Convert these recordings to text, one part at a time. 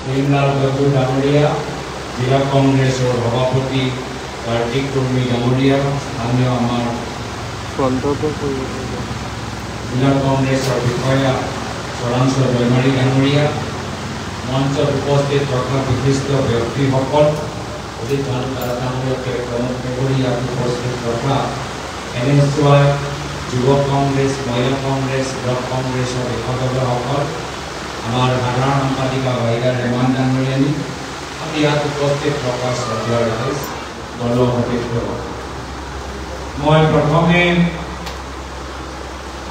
প্ৰেমলাল গগৈ ডাঙৰীয়া, জিলা কংগ্ৰেছৰ সভাপতি কাৰ্তিক কৰ্মী ডাঙৰীয়া, স্থানীয় আমাৰ জিলা কংগ্ৰেছৰ বিষয়া চৰাঞ্চল দৈমাৰী ডাঙৰীয়া, মঞ্চত উপস্থিত থকা বিশিষ্ট ব্যক্তিসকল, অধিক ডাঙৰীয়াকে প্ৰমুখ কৰি ইয়াত উপস্থিত থকা NSY, যুৱ কংগ্ৰেছ, মহিলা কংগ্ৰেছ, ব্লক কংগ্ৰেছৰ বিষয়ববীয়াসকল, আমাৰ সাধাৰণ সম্পাদিকা বাহিৰা ৰেমান ডাঙৰীয়ানী, আমি ইয়াত উপস্থিত থকা শ্ৰদ্ধেয় ৰাইজ, দলৰ সতীৰ্থসকল, মই প্ৰথমে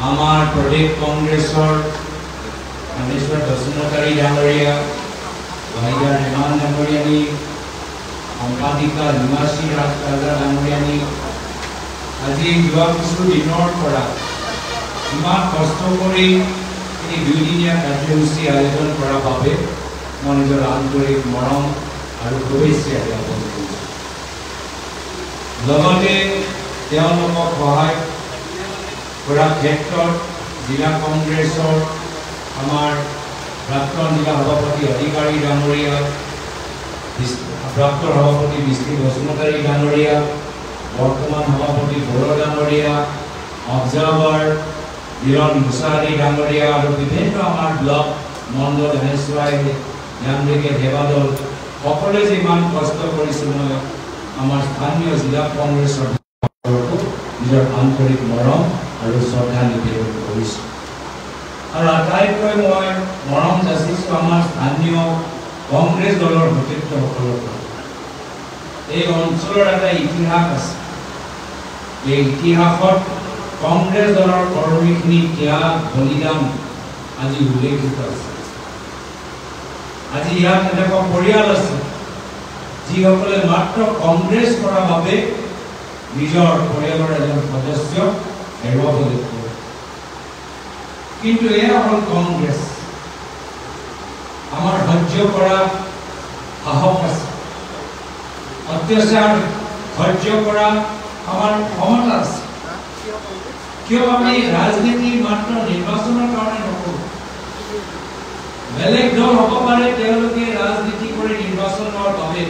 আমাৰ প্ৰদেশ কংগ্ৰেছৰ মানেশ্বৰ দৰ্শনকাৰী ডাঙৰীয়া, বাহিৰা ৰেমান ডাঙৰীয়ানী, সম্পাদিকা নিমাশ্ৰী ৰাজা ডাঙৰীয়ানী, আজি যোৱা কিছু দিনৰ পৰা ইমান কষ্ট কৰি এই দুইদিনীয়া কাৰ্যসূচী আয়োজন কৰাৰ বাবে মই নিজৰ আন্তৰিক মৰম আৰু শুভেচ্ছা জ্ঞাপন কৰিছোঁ। লগতে তেওঁলোকক সহায় কৰাৰ ক্ষেত্ৰত জিলা কংগ্ৰেছৰ আমাৰ প্ৰাক্তন জিলা সভাপতি অধিকাৰী ডাঙৰীয়া, প্ৰাক্তন সভাপতি বিষ্ণু বসুমতাৰী ডাঙৰীয়া, বৰ্তমান সভাপতি বড়ো ডাঙৰীয়া, অবজাৰ্ভাৰ বিৰণ মুছাহাৰী ডাঙৰীয়া আৰু বিভিন্ন আমাৰ ব্লক মণ্ডল NSY জ্ঞানদিকে দেৱাদল সকলোৱে যিমান কষ্ট কৰিছে, মই আমাৰ স্থানীয় জিলা কংগ্ৰেছৰ নিজৰ আন্তৰিক মৰম আৰু শ্ৰদ্ধা নিবেদন কৰিছোঁ। আৰু আটাইতকৈ মই মৰম যাচিছোঁ আমাৰ স্থানীয় কংগ্ৰেছ দলৰ সতীৰ্থসকলৰ পৰা। এই অঞ্চলৰ এটা ইতিহাস আছে, এই ইতিহাসত কংগ্ৰেছ দলৰ কৰ্মীখিনি ত্যাগ বলিদান আজি উল্লেখিত আছে। আজি ইয়াত এনেকুৱা পৰিয়াল আছে যিসকলে মাত্ৰ কংগ্ৰেছ কৰাৰ বাবে নিজৰ পৰিয়ালৰ এজন সদস্য হেৰুৱাবলৈ কৰে। কিন্তু এয়া হ'ল কংগ্ৰেছ। আমাৰ সহ্য কৰা সাহস আছে, অত্যাচাৰ সহ্য কৰা আমাৰ ক্ষমতা আছে। কিয় আমি ৰাজনীতি মাত্ৰ নিৰ্বাচনৰ কাৰণে নকৰোঁ? বেলেগ দল হ'ব পাৰে, তেওঁলোকে ৰাজনীতি কৰি নিৰ্বাচনৰ বাবে,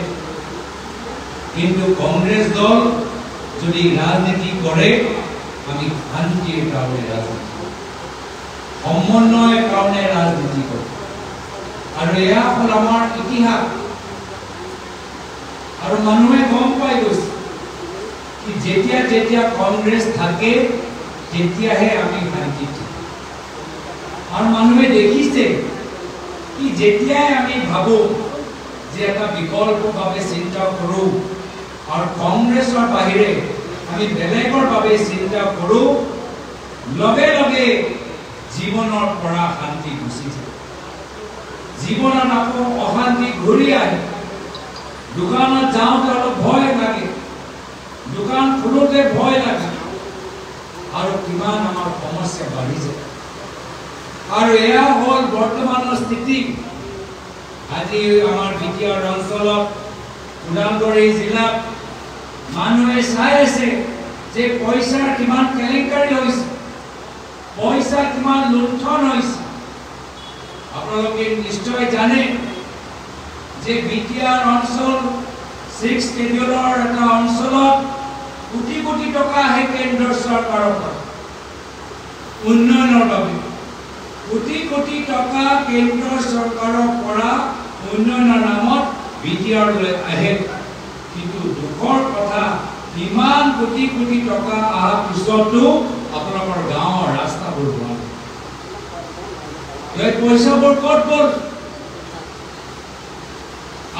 কিন্তু কংগ্ৰেছ দল যদি ৰাজনীতি কৰে, আমি শান্তিৰ কাৰণে ৰাজনীতি কৰোঁ, সমন্বয়ৰ কাৰণে ৰাজনীতি কৰোঁ। আৰু এয়া হ'ল আমাৰ ইতিহাস। আৰু মানুহে গম পাই গৈছে কি যেতিয়া যেতিয়া কংগ্ৰেছ থাকে তেতিয়াহে আমি শান্তি থাকোঁ। আৰু মানুহে দেখিছে কি যেতিয়াই আমি ভাবোঁ যে এটা বিকল্পভাৱে চিন্তা কৰোঁ আৰু কংগ্ৰেছৰ বাহিৰে আমি বেলেগৰ বাবে চিন্তা কৰোঁ, লগে লগে জীৱনৰ পৰা শান্তি গুচি যায়। জীৱনত আকৌ অশান্তি ঘূৰি আহে। দোকানত যাওঁতে অলপ ভয় লাগে, দোকান খোলোতে ভয় লাগে, আৰু কিমান আমাৰ সমস্যা বাঢ়ি যায়। আৰু এয়া হ'ল বৰ্তমানৰ স্থিতি। আজি আমাৰ বিটিআৰ অঞ্চলত, ওদালগুৰি জিলাত মানুহে চাই আছে যে পইচাৰ কিমান কেলেংকাৰী হৈছে, পইচা কিমান লুণ্ঠন হৈছে। আপোনালোকে নিশ্চয় জানে যে বিটিআৰ অঞ্চল 6 স্কেডিউলৰ এটা অঞ্চলত কোটি কোটি টকা আহে কেন্দ্ৰ চৰকাৰৰ পৰা উন্নয়নৰ বাবে। কোটি কোটি টকা কেন্দ্ৰ চৰকাৰৰ পৰা উন্নয়নৰ নামত বিটিআৰলৈ আহে। কিন্তু দুখৰ কথা, ইমান কোটি কোটি টকা অহাৰ পিছতো আপোনালোকৰ গাঁৱৰ ৰাস্তাবোৰ বন্ধ। এই পইচাবোৰ ক'ত গ'ল?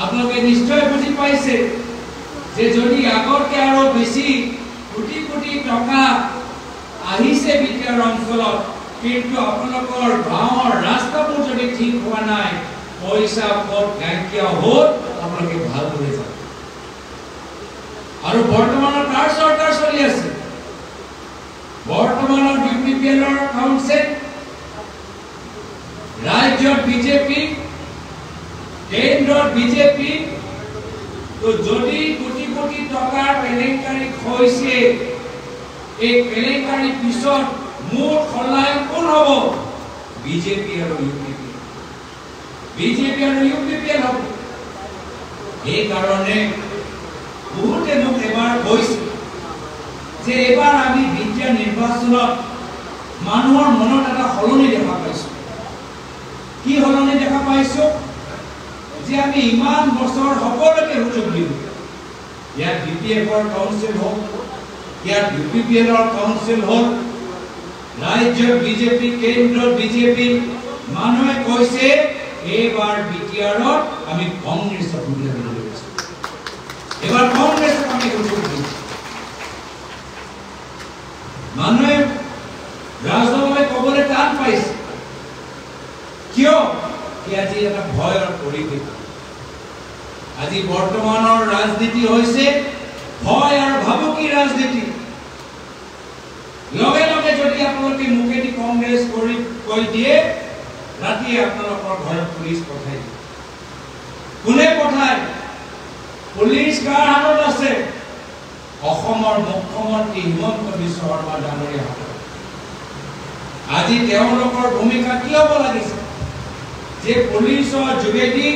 আপোনালোকে নিশ্চয় বুজি পাইছে যে যদি আগতকে আৰু বেছি কোটি কোটি টকা আহিছে বিটিআৰ অঞ্চলত, কিন্তু আপোনালোকৰ গাঁৱৰ ৰাস্তাবোৰ যদি ঠিক হোৱা নাই, পইচা ক'ত নাইকিয়া হ'ল আপোনালোকে ভালদৰে জানে। আৰু বৰ্তমানৰ কাৰ চৰকাৰ চলি আছে? বৰ্তমানৰ UPPLৰ কাউন্সিল, ৰাজ্যত বিজেপি, কেন্দ্ৰত বিজেপি। তো যদি কোটি কোটি টকাৰ কেলেংকাৰী হৈছে, এই কেলেংকাৰীৰ পিছত মূৰ খলাই কোন হ'ব? বিজেপি আৰু UPP। বিজেপি আৰু ইউপিপিএল হ'ব। এই কাৰণে বহুতে মোক এবাৰ কৈছে যে এবাৰ আমি বিদ্যা নিৰ্বাচনত মানুহৰ মনত এটা সলনি দেখা পাইছো। কি সলনি দেখা পাইছো? যে আমি ইমান বছৰ সকলোকে সুযোগ দিওঁ। ইয়াত বিপিএফৰ কাউন্সিল হ'ল, ইয়াত ইউপিপিএলৰ কাউন্সিল হ'ল, ৰাজ্যত বিজেপি, কেন্দ্ৰত বিজেপি। মানুহে কৈছে এইবাৰ বিটিআৰত আমি কংগ্ৰেছক সুবিধা দিব লৈছো। এবাৰ কংগ্ৰেছক আমি সুযোগ দিওঁ। মানুহে ৰাজনৈতিক ক'বলৈ টান পাইছে। কিয়? আজি এটা ভয়ৰ পৰিৱেশ। আজি বৰ্তমানৰ ৰাজনীতি হৈছে ভয় আৰু ভাবুকি ৰাজনীতি। লগে লগে যদি আপোনালোকে মুখেদি কংগ্ৰেছ কৰি কৈ দিয়ে, ৰাতি আপোনালোকৰ ঘৰত পুলিচ পঠাই দিয়ে। কোনে পঠায়? পুলিচ কাৰ হাতত আছে? অসমৰ মুখ্যমন্ত্ৰী হিমন্ত বিশ্ব শৰ্মা ডাঙৰীয়াৰ হাতত। আজি তেওঁলোকৰ ভূমিকা কি হ'ব লাগিছে? যে পুলিচৰ যোগেদি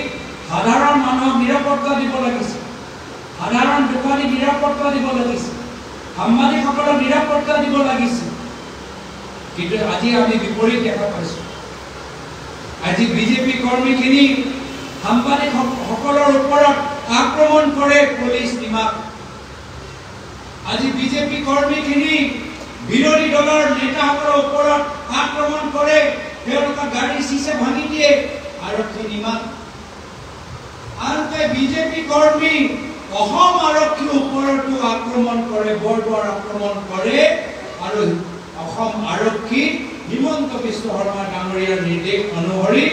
সাধাৰণ মানুহক নিৰাপত্তা দিব লাগিছে, সাধাৰণ দোকানী নিৰাপত্তা দিব লাগিছে, সাংবাদিকসকলক নিৰাপত্তা দিব লাগিছে। কিন্তু আজি আমি বিপৰীত দেখা পাইছো। আজি বিজেপি কৰ্মীখিনি সাংবাদিকসকলৰ ওপৰত আক্ৰমণ কৰে পুলিচ নিমাক। আজি বিজেপি কৰ্মীখিনি বিৰোধী দলৰ নেতাসকলৰ ওপৰত আক্ৰমণ কৰে, তেওঁলোকৰ গাড়ী চিচা ভাঙি দিয়ে, আৰক্ষী নিমাক। আনহাতে বিজেপি কৰ্মী অসম আৰক্ষীৰ ওপৰতো আক্ৰমণ কৰে, বৰদোৱাৰ আক্ৰমণ কৰে, আৰু অসম আৰক্ষী হিমন্ত বিশ্ব শৰ্মা ডাঙৰীয়াৰ নিৰ্দেশ অনুসৰি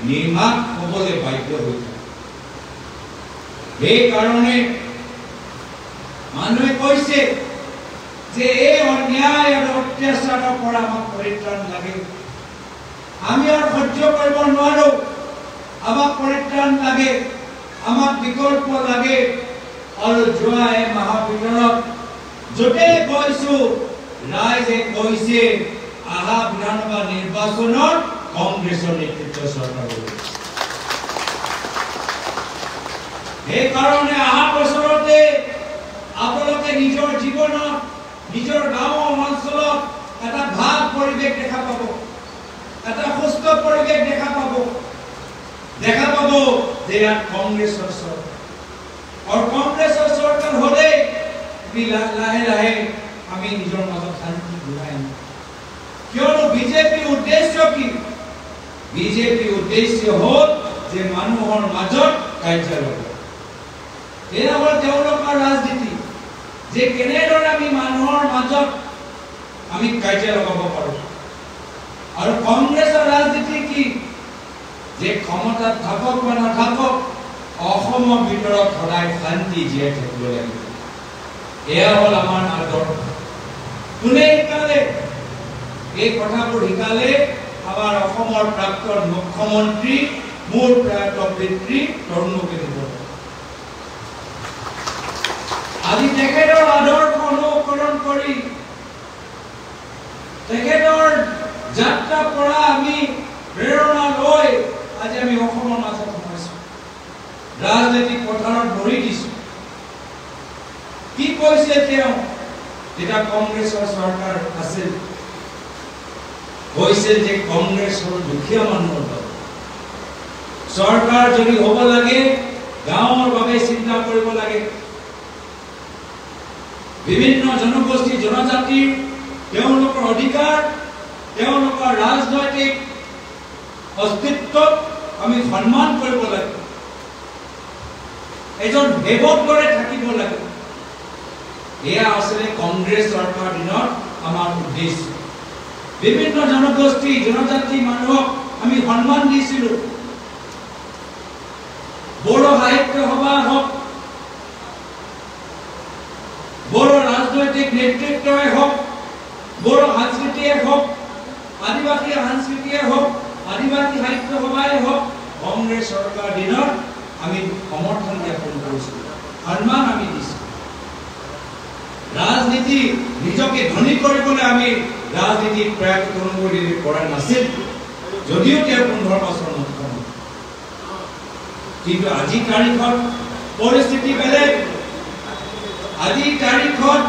নিৰ্মাণ হ'বলৈ বাধ্য হৈ থাকে। সেইকাৰণে মানুহে কৈছে যে এই অন্যায় আৰু অত্যাচাৰৰ পৰা আমাক পৰিত্ৰাণ লাগে। আমি আৰু সহ্য কৰিব নোৱাৰো। আমাক পৰিত্ৰাণ লাগে, আমাক বিকল্প লাগে। আৰু যোৱা এমাহৰ ভিতৰত য'তে গৈছো ৰাইজে কৈছে আহা বিধানসভা নিৰ্বাচনত কংগ্ৰেছৰ নেতৃত্ব চৰকাৰ হ'ব। সেইকাৰণে অহা বছৰতে আপোনালোকে নিজৰ জীৱনত, নিজৰ গাঁও অঞ্চলত এটা ভাল পৰিৱেশ দেখা পাব, এটা সুস্থ পৰিৱেশ দেখা পাব যে ইয়াত কংগ্ৰেছৰ চৰকাৰ। আৰু কংগ্ৰেছৰ চৰকাৰ হ'লে লাহে লাহে আমি নিজৰ মাজত শান্তি ঘূৰাই আনিম। কিয়নো বিজেপিৰ উদ্দেশ্য কি? বিজেপিৰ উদ্দেশ্য হ'ল যে মানুহৰ মাজত কাৰ্যালয়। এয়া হ'ল তেওঁলোকৰ ৰাজনীতি, যে কেনেদৰে আমি মানুহৰ মাজত আমি কাৰ্য লগাব পাৰোঁ। আৰু কংগ্ৰেছৰ ৰাজনীতি কি? যে ক্ষমতাত থাকক বা নাথাকক, অসমৰ ভিতৰত সদায় শান্তি জীয়াই থাকিব লাগিব। এয়া হ'ল আমাৰ আদৰ্শ। কোনে শিকালে? এই কথাবোৰ শিকালে আমাৰ অসমৰ প্ৰাক্তন মুখ্যমন্ত্ৰী, মোৰ প্ৰয়াত পিতৃ তৰুণ গগৈ। আজি তেখেতৰ আদৰ্শ অনুকৰণ কৰি, তেখেতৰ যাত্ৰাৰ পৰা আমি প্ৰেৰণা লৈ আজি আমি অসমৰ মাজত সোমাইছো, ৰাজনৈতিক পথাৰত ভৰি দিছো। কি কৈছে তেওঁ যেতিয়া কংগ্ৰেছৰ চৰকাৰ আছিল? কৈছিল যে কংগ্ৰেছ হ'ল দুখীয়া মানুহৰ দল। চৰকাৰ যদি হ'ব লাগে গাঁৱৰ বাবে চিন্তা কৰিব লাগে। বিভিন্ন জনগোষ্ঠী জনজাতিৰ তেওঁলোকৰ অধিকাৰ, তেওঁলোকৰ ৰাজনৈতিক অস্তিত্বক আমি সন্মান কৰিব লাগে। এজন সেৱক দৰে থাকিব লাগে। এয়া আছিলে কংগ্ৰেছ চৰকাৰ দিনৰ আমাৰ উদ্দেশ্য। বিভিন্ন জনগোষ্ঠী জনজাতি মানুহক আমি সন্মান দিছিলো। বড়ো সাহিত্য সভা হওক, বড়ো ৰাজনৈতিক নেতৃত্বই হওক, বড়ো সংস্কৃতিয়ে হওক, আদিবাসী সংস্কৃতিয়ে হওক, আদিবাসী সাহিত্য সভাই হওক, কংগ্ৰেছ চৰকাৰ দিনত আমি সমৰ্থন জ্ঞাপন কৰিছিলো, সন্মান আমি দিছিলো। ৰাজনীতি নিজকে ধনী কৰিবলৈ আমি ৰাজনীতিত প্ৰয়াস কৰা নাছিল, যদিও তেওঁ 15 বছৰ মুখ্যমন্ত্ৰী। কিন্তু আজি তাৰিখত পৰিস্থিতি বেলেগ আজি তাৰিখত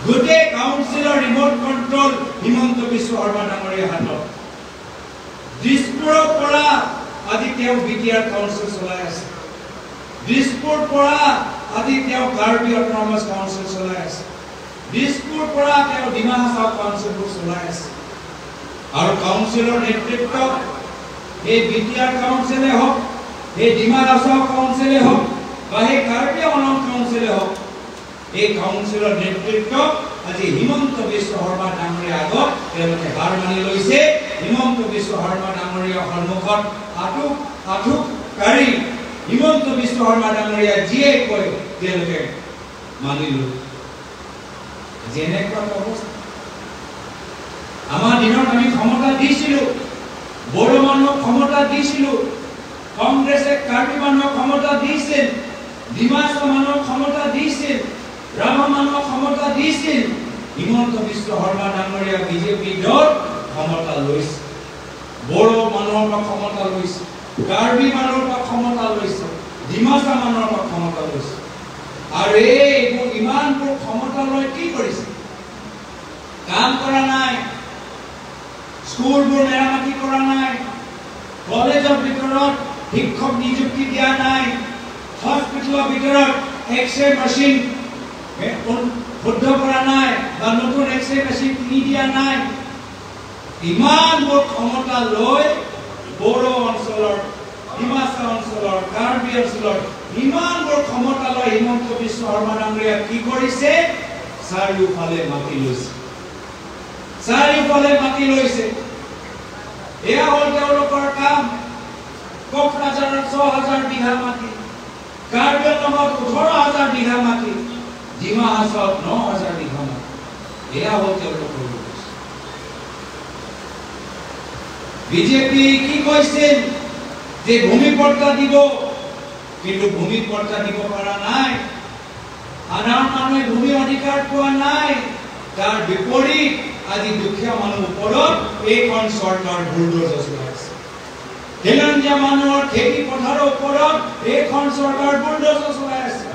গোটে কাউন্সিলৰ ৰিমোট কন্ট্ৰোল হিমন্ত বিশ্ব শৰ্মা ডাঙৰীয়াৰ হাতত দিছপুৰৰ পৰা আজি তেওঁ বিটিআৰ কাউন্সিল চলাই আছে দিছপুৰ পৰা আজি তেওঁ কাৰ্বি অট'নমাছ কাউন্সিল চলাই আছে দিছপুৰ পৰা তেওঁ ডিমা হাছাও কাউন্সিলবোৰ চলাই আছে আৰু কাউন্সিলৰ নেতৃত্ব এই বিটিআৰ কাউন্সিলে হওক এই ডিমা হাছাও কাউন্সিলে হওক বা এই কাৰ্বি অনম কাউন্সিলে হওক এই কাউন্সিলৰ নেতৃত্ব আজি হিমন্ত বিশ্ব শৰ্মা ডাঙৰীয়াৰ আগত তেওঁলোকে হাৰ মানি লৈছে হিমন্ত বিশ্ব শৰ্মা ডাঙৰীয়াৰ সন্মুখত আঠুকাৰী হিমন্ত বিশ্ব শৰ্মা ডাঙৰীয়া যিয়ে কয় তেওঁলোকে মানিলো যেনেকুৱা অৱস্থা আমাৰ দিনত আমি ক্ষমতা দিছিলো বড়ো মানুহক ক্ষমতা দিছিলো কংগ্ৰেছে কাৰ্বি মানুহক ক্ষমতা দিছিল ডিমাছা মানুহক ক্ষমতা দিছিল ৰাভা মানুহক ক্ষমতা দিছিল হিমন্ত বিশ্ব শৰ্মা ডাঙৰীয়া বিজেপি দল ক্ষমতা লৈছে বড়ো মানুহৰ পৰা ক্ষমতা লৈছে কাৰ্বি মানুহৰ পৰা ক্ষমতা লৈছে ডিমাছা মানুহৰ পৰা ক্ষমতা লৈছে আৰু এইবোৰ ইমানবোৰ ক্ষমতা লৈ কি কৰিছে কাম কৰা নাই স্কুলবোৰ মেৰামতি কৰা নাই কলেজৰ ভিতৰত শিক্ষক নিযুক্তি দিয়া নাই হস্পিটেলৰ ভিতৰত এক্সৰে মেচিন শুদ্ধ কৰা নাই বা নতুন এক্সৰে মেচিন কিনি দিয়া নাই ইমানবোৰ ক্ষমতা লৈ বড়ো অঞ্চলৰ ডিমাছা অঞ্চলৰ কাৰ্বি অঞ্চলৰ ইমানবোৰ ক্ষমতা লৈ হিমন্ত বিশ্ব শৰ্মা ডাঙৰীয়া কি কৰিছে চাৰিওফালে মাটি লৈছে এয়া হ'ল তেওঁলোকৰ কাম কোকৰাঝাৰত ৬,০০০ বিঘা মাটি কাৰ্বি অংলঙত ১৮,০০০ বিঘা মাটি ডিমা হাছাওত ৯,০০০ বিঘা মাটি এয়া হ'ল তেওঁলোকৰ বিজেপি কি কৈছিল যে ভূমি পট্টা দিব কিন্তু ভূমি পট্টা দিব পৰা নাই সাধাৰণ মানুহে ভূমি অধিকাৰ পোৱা নাই তাৰ বিপৰীত আজি দুখীয়া মানুহৰ ওপৰত এইখন চৰকাৰ বুলডোজাৰ চলাইছে খিলঞ্জীয়া মানুহৰ খেতি পথাৰৰ ওপৰত এইখন চৰকাৰ বুলডোজাৰ চলাই আছে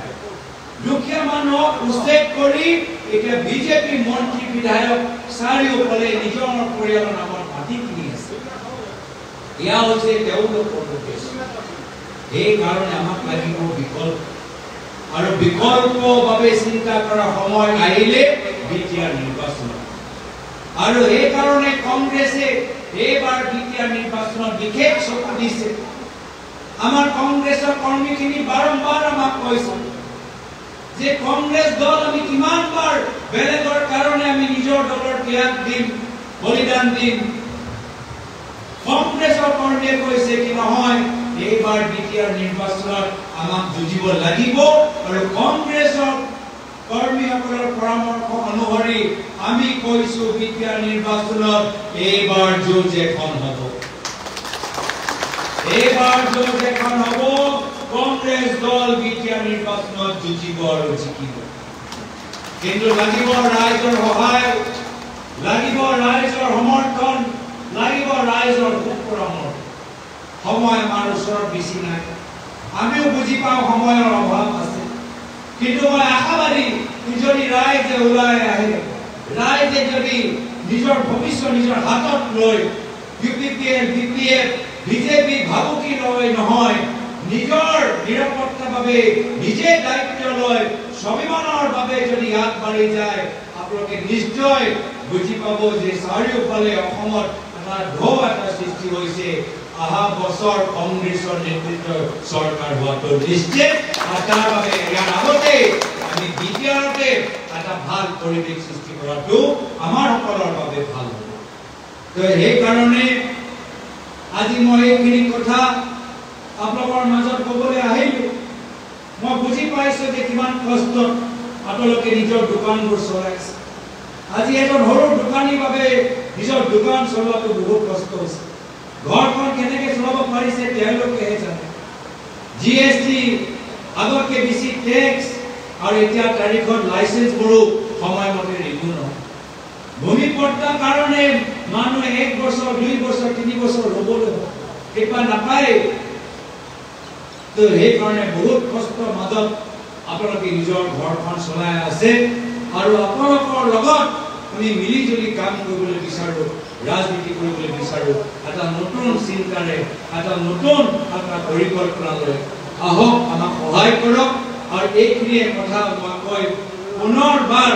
দুখীয়া মানুহক উচ্ছেদ কৰি এতিয়া বিজেপি মন্ত্ৰী বিধায়ক চাৰিওফালে নিজৰ পৰিয়ালৰ নামত মাটি কিনি আছে এয়া হৈছে তেওঁলোকৰ উদ্দেশ্য এই কাৰণে আমাক লাগিব বিকল্প আৰু বিকল্পভাৱে চিন্তা কৰা সময় আহিলে বিটিআৰ নিৰ্বাচন আৰু এই কাৰণে কংগ্ৰেছে এইবাৰ বিটিআৰ নিৰ্বাচনত বিশেষ চকু দিছে আমাৰ কংগ্ৰেছৰ কৰ্মীখিনি বাৰম্বাৰ আমাক কৈছে যে কংগ্ৰেছ দল আমি কিমানবাৰ বেলেগৰ কাৰণে আমি নিজৰ দলৰ ত্যাগ দিম বলিদান দিম কংগ্ৰেছৰ কৰ্মীয়ে কৈছে কি নহয় এইবাৰ বিটিআৰ নিৰ্বাচনত আমাক যুঁজিব লাগিব আৰু কংগ্ৰেছৰ কৰ্মীসকলৰ পৰামৰ্শ অনুসৰি আমি কৈছো বিটিআৰ নিৰ্বাচনত এইবাৰ যুঁজ এখন হ'ব কংগ্ৰেছ দল বিটিআৰ নিৰ্বাচনত যুঁজিব আৰু জিকিব কিন্তু লাগিব ৰাইজৰ সহায় লাগিব ৰাইজৰ সমৰ্থন লাগিব ৰাইজৰ পৰামৰ্শ সময় আমাৰ ওচৰত বেছি নাই আমিও বুজি পাওঁ সময়ৰ অভাৱ আছে কিন্তু মই আশাবাদী যদি ৰাইজে ওলাই আহে ৰাইজে যদি নিজৰ ভৱিষ্যত নিজৰ হাতত লৈ ইউপিপিএল বিপিএফ বিজেপি ভাবুকি লৈ নহয় নিজৰ নিৰাপত্তাৰ বাবে নিজে দায়িত্ব লৈ স্বাভিমানৰ বাবে যদি আগবাঢ়ি যায় আপোনালোকে নিশ্চয় বুজি পাব যে চাৰিওফালে অসমত এটা ঢৌ এটা সৃষ্টি হৈছে আহা বছৰ কংগ্ৰেছৰ নেতৃত্বৰ চৰকাৰ হোৱাটো নিশ্চিত আৰু তাৰ বাবে ইয়াৰ আগতে আমি বিটিআৰতে এটা ভাল পৰিৱেশ সৃষ্টি কৰাটো আমাৰ সকলৰ বাবে ভাল হ'ব তো সেইকাৰণে আজি মই এইখিনি কথা আপোনালোকৰ মাজত ক'বলৈ আহিলোঁ মই বুজি পাইছোঁ যে কিমান কষ্টত আপোনালোকে নিজৰ দোকানবোৰ চলাইছে আজি এজন সৰু দোকানীৰ বাবে নিজৰ দোকান চলোৱাটো বহুত কষ্ট হৈছে ঘৰখন কেনেকৈ চলাব পাৰিছে তেওঁলোকেহে জানে জিএছটি আগতকৈ বেছি টেক্স আৰু এতিয়া তাৰিখত লাইচেন্সবোৰো সময়মতে ৰিনিউ নহয় ভূমি পট্টাৰ কাৰণে মানুহে 1 বছৰ 2 বছৰ 3 বছৰ ৰ'বলৈ সেইবা নাপায় তো সেইকাৰণে বহুত কষ্ট মাজত আপোনালোকে নিজৰ ঘৰখন চলাই আছে আৰু আপোনালোকৰ লগত আমি মিলিজুলি কাম কৰিবলৈ বিচাৰো ৰাজনীতি কৰিবলৈ বিচাৰো এটা নতুন চিন্তাৰে এটা নতুন এটা পৰিকল্পনা লৈ আহক আমাক সহায় কৰক আৰু এইখিনিয়ে কথা মই কৈ পুনৰবাৰ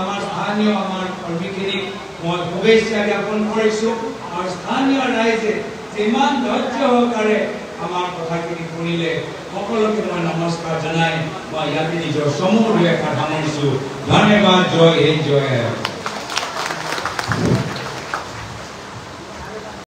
আমাৰ স্থানীয় আমাৰ কৰ্মীখিনিক মই শুভেচ্ছা জ্ঞাপন কৰিছোঁ আৰু স্থানীয় ৰাইজে যিমান ধৈৰ্য সহকাৰে আমাৰ কথাখিনি শুনিলে সকলোকে মই নমস্কাৰ জনাই মই ইয়াতে নিজৰ সমূহ দুই এষাৰ সামৰিছোঁ ধন্যবাদ জয় হে জয়